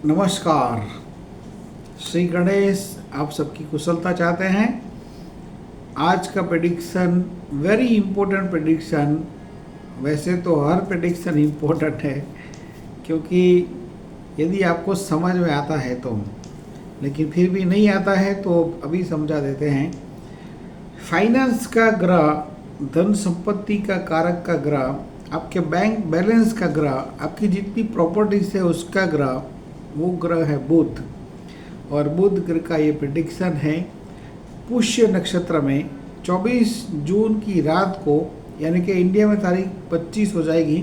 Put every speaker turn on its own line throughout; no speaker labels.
नमस्कार। श्री गणेश आप सबकी कुशलता चाहते हैं। आज का प्रेडिक्शन वेरी इम्पोर्टेंट प्रेडिक्शन। वैसे तो हर प्रेडिक्शन इम्पोर्टेंट है, क्योंकि यदि आपको समझ में आता है तो, लेकिन फिर भी नहीं आता है तो अभी समझा देते हैं। फाइनेंस का ग्रह, धन संपत्ति का कारक का ग्रह, आपके बैंक बैलेंस का ग्रह, आपकी जितनी प्रॉपर्टीज है उसका ग्रह, वो ग्रह है बुध। और बुध ग्रह का ये प्रेडिक्शन है पुष्य नक्षत्र में 24 जून की रात को, यानी कि इंडिया में तारीख 25 हो जाएगी।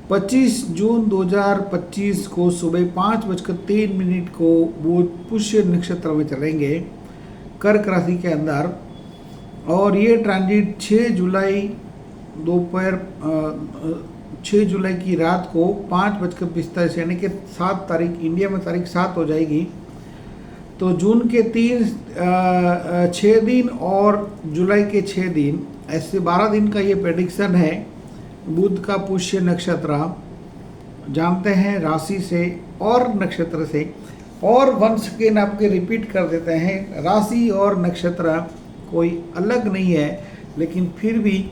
25 जून 2025 को सुबह 5:03 को बुध पुष्य नक्षत्र में चलेंगे कर्क राशि के अंदर। और ये ट्रांजिट 6 जुलाई दोपहर 6 जुलाई की रात को 5:45 यानी कि 7 तारीख, इंडिया में तारीख 7 हो जाएगी। तो जून के 6 दिन और जुलाई के 6 दिन, ऐसे 12 दिन का ये प्रेडिक्शन है बुध का पुष्य नक्षत्र। जानते हैं राशि से और नक्षत्र से। और वंश के आपके रिपीट कर देते हैं, राशि और नक्षत्र कोई अलग नहीं है, लेकिन फिर भी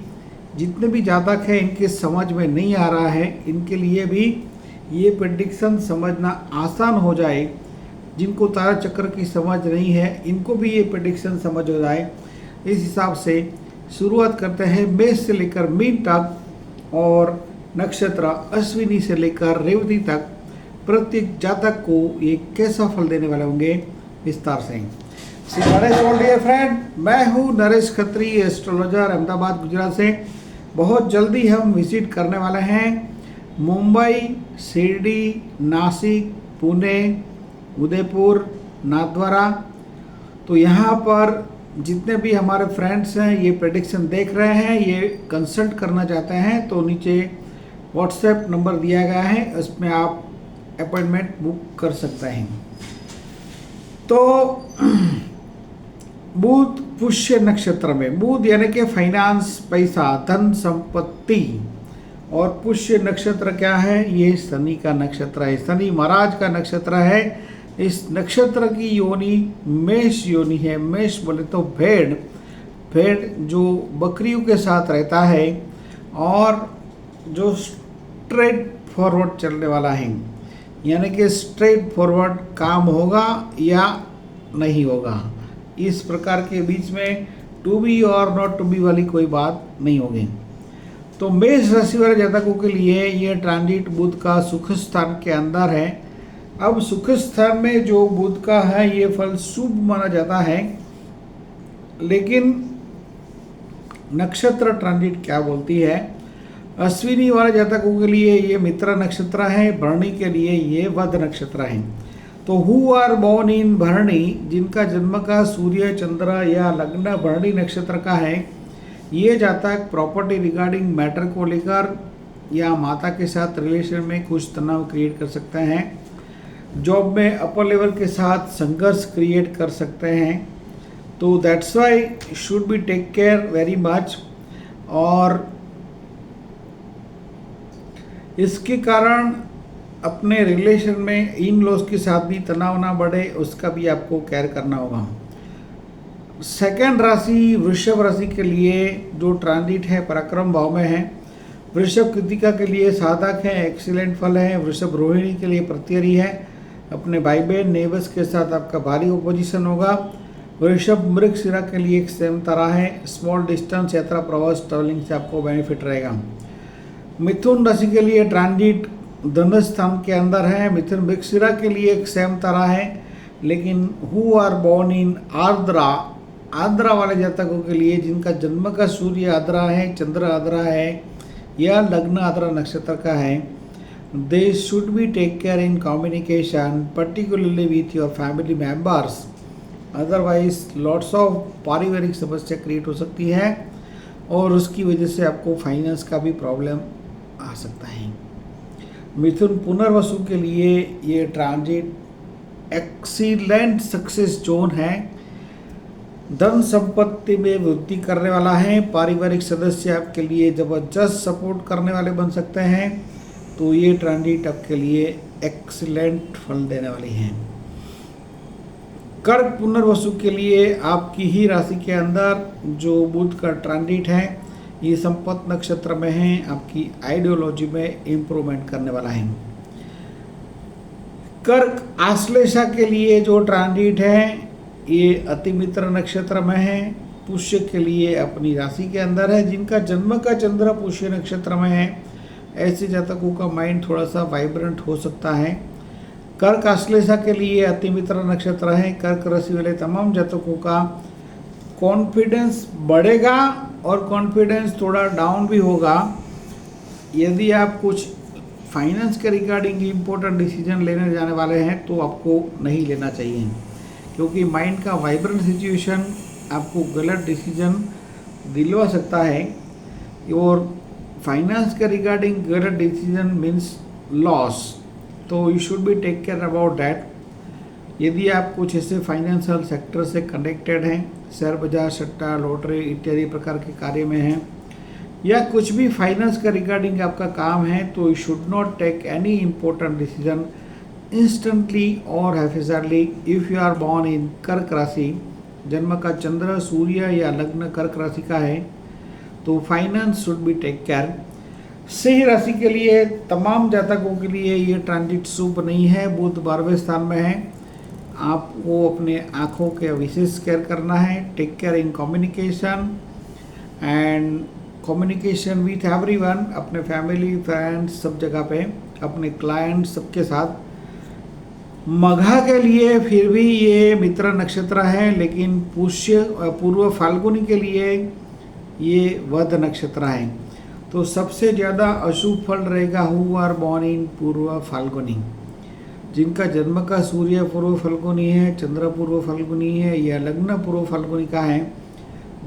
जितने भी जातक हैं इनके समझ में नहीं आ रहा है, इनके लिए भी ये प्रेडिक्शन समझना आसान हो जाए। जिनको तारा चक्र की समझ नहीं है इनको भी ये प्रेडिक्शन समझ हो जाए, इस हिसाब से शुरुआत करते हैं मेष से लेकर मीन तक और नक्षत्र अश्विनी से लेकर रेवती तक प्रत्येक जातक को ये कैसा फल देने वाले होंगे विस्तार से। श्री गणेश डियर फ्रेंड, मैं हूँ नरेश खत्री, एस्ट्रोलॉजर, अहमदाबाद गुजरात से। बहुत जल्दी हम विजिट करने वाले हैं मुंबई, शिरडी, नासिक, पुणे, उदयपुर, नाथद्वारा। तो यहाँ पर जितने भी हमारे फ्रेंड्स हैं ये प्रेडिक्शन देख रहे हैं, ये कंसल्ट करना चाहते हैं, तो नीचे व्हाट्सएप नंबर दिया गया है, उसमें आप अपॉइंटमेंट बुक कर सकते हैं। तो बुध पुष्य नक्षत्र में, बुध यानी कि फाइनेंस, पैसा, धन संपत्ति। और पुष्य नक्षत्र क्या है? ये शनि का नक्षत्र है, शनि महाराज का नक्षत्र है। इस नक्षत्र की योनि मेष योनि है। मेष बोले तो भेड़, भेड़ जो बकरियों के साथ रहता है और जो स्ट्रेट फॉरवर्ड चलने वाला है, यानी कि स्ट्रेट फॉरवर्ड काम होगा या नहीं होगा, इस प्रकार के बीच में टू बी और नॉट टू बी वाली कोई बात नहीं होगी। तो मेष राशि वाले जातकों के लिए ये ट्रांजिट बुध का सुख स्थान के अंदर है। अब सुख स्थान में जो बुध का है ये फल शुभ माना जाता है, लेकिन नक्षत्र ट्रांजिट क्या बोलती है? अश्विनी वाले जातकों के लिए ये मित्र नक्षत्र है, भरणी के लिए ये वध नक्षत्र है। तो हु आर बोर्न इन भरणी, जिनका जन्म का सूर्य, चंद्र या लग्न भरणी नक्षत्र का है, ये जातक प्रॉपर्टी रिगार्डिंग मैटर को लेकर या माता के साथ रिलेशन में कुछ तनाव क्रिएट कर सकते हैं। जॉब में अपर लेवल के साथ संघर्ष क्रिएट कर सकते हैं। तो that's why should be take care very much. और इसके कारण अपने रिलेशन में इन लॉज के साथ भी तनाव ना बढ़े, उसका भी आपको केयर करना होगा। सेकंड राशि वृषभ राशि के लिए जो ट्रांजिट है पराक्रम भाव में है। वृषभ कृतिका के लिए साधक है, एक्सीलेंट फल है। वृषभ रोहिणी के लिए प्रत्यरी है, अपने भाई बहन नेबर्स के साथ आपका भारी ओपोजिशन होगा। वृषभ मृगशिरा के लिए एक सेम तरह है, स्मॉल डिस्टेंस यात्रा, प्रवास, ट्रैवलिंग से आपको बेनिफिट रहेगा। मिथुन राशि के लिए ट्रांजिट धन स्थान के अंदर है। मिथुन मृगशिरा के लिए एक सेम तरह है, लेकिन who are born in Ardra, Ardra वाले जातकों के लिए जिनका जन्म का सूर्य आर्द्रा है, चंद्र आर्द्रा है या लग्न आर्द्रा नक्षत्र का है, they should be take care in communication particularly with your family members, otherwise lots of पारिवारिक समस्या क्रिएट हो सकती है और उसकी वजह से आपको फाइनेंस का भी प्रॉब्लम आ सकता है। मिथुन पुनर्वसु के लिए ये ट्रांजिट एक्सीलेंट सक्सेस जोन है, धन संपत्ति में वृद्धि करने वाला है। पारिवारिक सदस्य आपके लिए जबरदस्त सपोर्ट करने वाले बन सकते हैं। तो ये ट्रांजिट आपके लिए एक्सीलेंट फल देने वाली हैं। कर्क पुनर्वसु के लिए आपकी ही राशि के अंदर जो बुध का ट्रांजिट है ये संपत नक्षत्र में है, आपकी आइडियोलॉजी में इम्प्रूवमेंट करने वाला है। कर्क आश्लेषा के लिए जो ट्रांजिट है ये अतिमित्र नक्षत्र में है, पुष्य के लिए अपनी राशि के अंदर है। जिनका जन्म का चंद्र पुष्य नक्षत्र में है ऐसे जातकों का माइंड थोड़ा सा वाइब्रेंट हो सकता है। कर्क आश्लेषा के लिए अतिमित्र नक्षत्र है। कर्क राशि वाले तमाम जातकों का कॉन्फिडेंस बढ़ेगा और कॉन्फिडेंस थोड़ा डाउन भी होगा। यदि आप कुछ फाइनेंस के रिगार्डिंग इम्पोर्टेंट डिसीजन लेने जाने वाले हैं तो आपको नहीं लेना चाहिए, क्योंकि माइंड का वाइब्रेंट सिचुएशन आपको गलत डिसीजन दिलवा सकता है। और फाइनेंस के रिगार्डिंग गलत डिसीजन मीन्स लॉस, तो you should be take care about that. यदि आप कुछ ऐसे फाइनेंशियल सेक्टर से कनेक्टेड हैं, शेयर बाजार, सट्टा, लॉटरी इत्यादि प्रकार के कार्य में हैं, या कुछ भी फाइनेंस का रिगार्डिंग आपका काम है, तो you should not take any important decision instantly और haphazardly if you are born in कर्क राशि, जन्म का चंद्र, सूर्य या लग्न कर्क राशि का है, तो finance should be take care. सिंह राशि के लिए तमाम जातकों के लिए ये ट्रांजिट शुभ नहीं है। बुध 12वें स्थान में है। आपको अपने आँखों के विशेष केयर करना है। Take care in communication and communication with everyone, अपने फैमिली, फ्रेंड्स, सब जगह पे, अपने क्लाइंट सबके साथ। मघा के लिए फिर भी ये मित्र नक्षत्र है, लेकिन पुष्य पूर्व फाल्गुनी के लिए ये वध नक्षत्र है। तो सबसे ज़्यादा अशुभ फल रहेगा हु आर बॉर्न इन पूर्व फाल्गुनी। जिनका जन्म का सूर्य पूर्व फाल्गुनी है, चंद्र पूर्व फाल्गुनी है या लग्न पूर्व फाल्गुनी का है,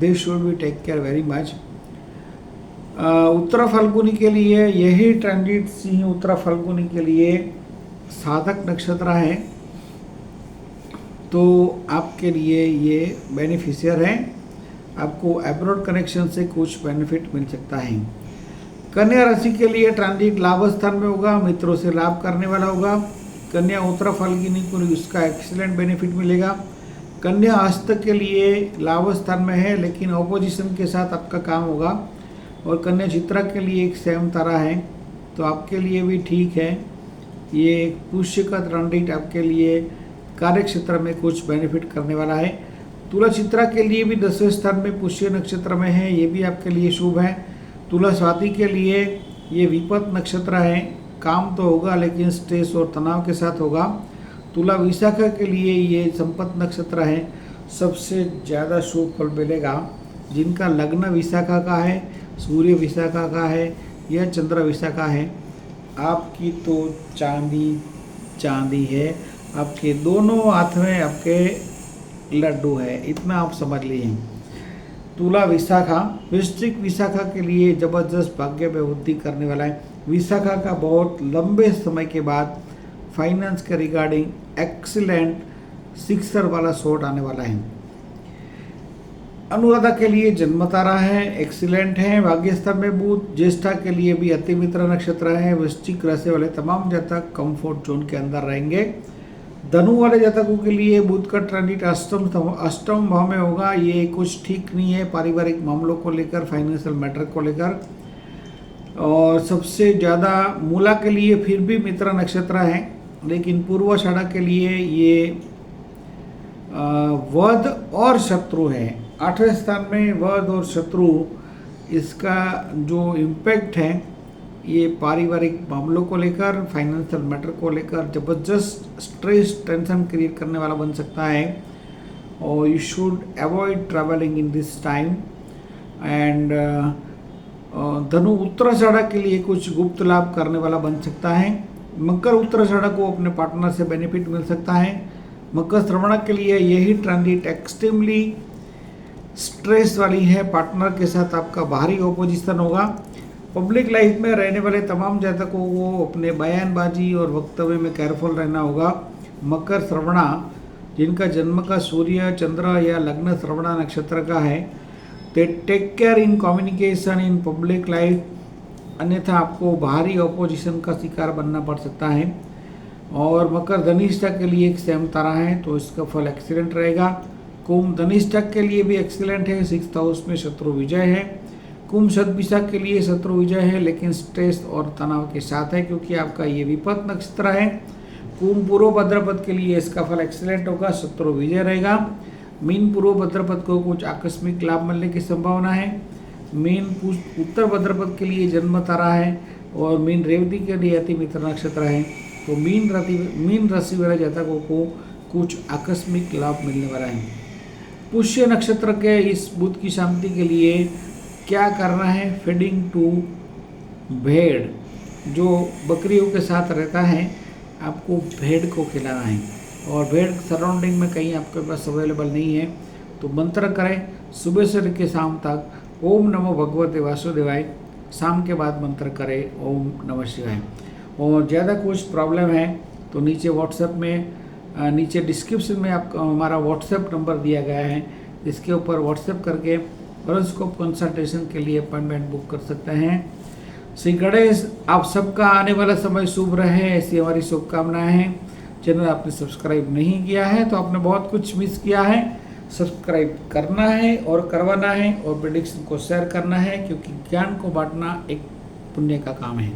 they should be take care very much. Uttar Phalguni के लिए यही ट्रांजिट सिंह उत्तर फाल्गुनी के लिए साधक नक्षत्र है, तो आपके लिए ये बेनिफिशियर है। आपको एब्रॉड कनेक्शन से कुछ बेनिफिट मिल सकता है। कन्या राशि के लिए ट्रांजिट लाभ स्थान में होगा, मित्रों से लाभ करने वाला होगा। कन्या उत्तर फाल्गुनी को उसका एक्सीलेंट बेनिफिट मिलेगा। कन्या हस्त के लिए लाभ स्थान में है, लेकिन ऑपोजिशन के साथ आपका काम होगा। और कन्या चित्रा के लिए एक सेम तारा है, तो आपके लिए भी ठीक है। ये पुष्य का ट्रांजिट आपके लिए कार्य क्षेत्र में कुछ बेनिफिट करने वाला है। तुला चित्रा के लिए भी 10वें स्थान में पुष्य नक्षत्र में है, ये भी आपके लिए शुभ है। तुला स्वाति के लिए ये विपत नक्षत्र है, काम तो होगा लेकिन स्ट्रेस और तनाव के साथ होगा। तुला विशाखा के लिए ये संपत नक्षत्र है, सबसे ज़्यादा शुभ फल मिलेगा। जिनका लग्न विशाखा का है, सूर्य विशाखा का है या चंद्र विशाखा है, आपकी तो चांदी चांदी है। आपके दोनों हाथ में आपके लड्डू है, इतना आप समझ लीजिए। तुला विशाखा, वृश्चिक विशाखा के लिए जबरदस्त भाग्य में वृद्धि करने वाला है। विशाखा का बहुत लंबे समय के बाद फाइनेंस के रिगार्डिंग एक्सीलेंट सिक्सर वाला शॉट आने वाला है। अनुराधा के लिए जन्म तारा है, एक्सीलेंट है, भाग्य स्थान में बुध। ज्येष्ठा के लिए भी अतिमित्र नक्षत्र है। वृश्चिक राशि वाले तमाम जातक कंफर्ट जोन के अंदर रहेंगे। धनु वाले जातकों के लिए बुध का ट्रांजिट अष्टम भाव में होगा। ये कुछ ठीक नहीं है पारिवारिक मामलों को लेकर, फाइनेंशियल मैटर को लेकर। और सबसे ज़्यादा मूला के लिए फिर भी मित्र नक्षत्र है, लेकिन पूर्वाषाढ़ा के लिए ये वध और शत्रु है। 8वें स्थान में वध और शत्रु, इसका जो इम्पैक्ट है ये पारिवारिक मामलों को लेकर, फाइनेंशियल मैटर को लेकर जबरदस्त स्ट्रेस टेंशन क्रिएट करने वाला बन सकता है। और you should avoid travelling in this time. And धनु उत्तराषाढ़ा के लिए कुछ गुप्त लाभ करने वाला बन सकता है। मकर उत्तराषाढ़ा को अपने पार्टनर से बेनिफिट मिल सकता है। मकर श्रवण के लिए यही ट्रांजिट एक्सट्रीमली स्ट्रेस वाली है, पार्टनर के साथ आपका भारी ओपोजिशन होगा। पब्लिक लाइफ में रहने वाले तमाम जातकों को अपने बयानबाजी और वक्तव्य में केयरफुल रहना होगा। मकर श्रवणा, जिनका जन्म का सूर्य, चंद्र या लग्न श्रवणा नक्षत्र का है, they take care in communication in public life अन्यथा आपको बाहरी ऑपोजिशन का शिकार बनना पड़ सकता है। और मकर धनिष्ठा के लिए एक सेम तारा है, तो इसका फल एक्सीलेंट रहेगा। कुंभ धनिष्ठा के लिए भी एक्सीलेंट है, 6th हाउस में शत्रु विजय है। कुंभ शतभिषा के लिए शत्रु विजय है, लेकिन स्ट्रेस और तनाव के साथ है, क्योंकि आपका ये विपत नक्षत्र है। कुंभ पूर्व भद्रपद के लिए इसका फल एक्सीलेंट होगा, शत्रु विजय रहेगा। मीन पूर्व भद्रपद को कुछ आकस्मिक लाभ मिलने की संभावना है। मीन उत्तर भद्रपद के लिए जन्म तारा है, और मीन रेवती के लिए अति मित्र नक्षत्र है। तो मीन राशि वाले जातकों को कुछ आकस्मिक लाभ मिलने वाला है। पुष्य नक्षत्र के इस बुध की शांति के लिए क्या करना है? फीडिंग टू भेड़, जो बकरियों के साथ रहता है, आपको भेड़ को खिलाना है। और भेड़ सराउंडिंग में कहीं आपके पास अवेलेबल नहीं है तो मंत्र करें सुबह से लेकर शाम तक, ओम नमो भगवते वासुदेवाय। शाम के बाद मंत्र करें ओम नमः शिवाय। और ज़्यादा कुछ प्रॉब्लम है तो नीचे व्हाट्सएप में नीचे डिस्क्रिप्शन में आपका हमारा व्हाट्सएप नंबर दिया गया है, जिसके ऊपर व्हाट्सएप करके हॉरोस्कोप कंसल्टेशन के लिए अपॉइंटमेंट बुक कर सकते हैं। श्री गणेश, आप सबका आने वाला समय शुभ रहे, ऐसी हमारी शुभकामनाएं हैं। चैनल आपने सब्सक्राइब नहीं किया है तो आपने बहुत कुछ मिस किया है। सब्सक्राइब करना है और करवाना है, और प्रेडिक्शन को शेयर करना है, क्योंकि ज्ञान को बांटना एक पुण्य का काम है।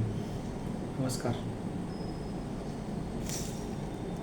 नमस्कार।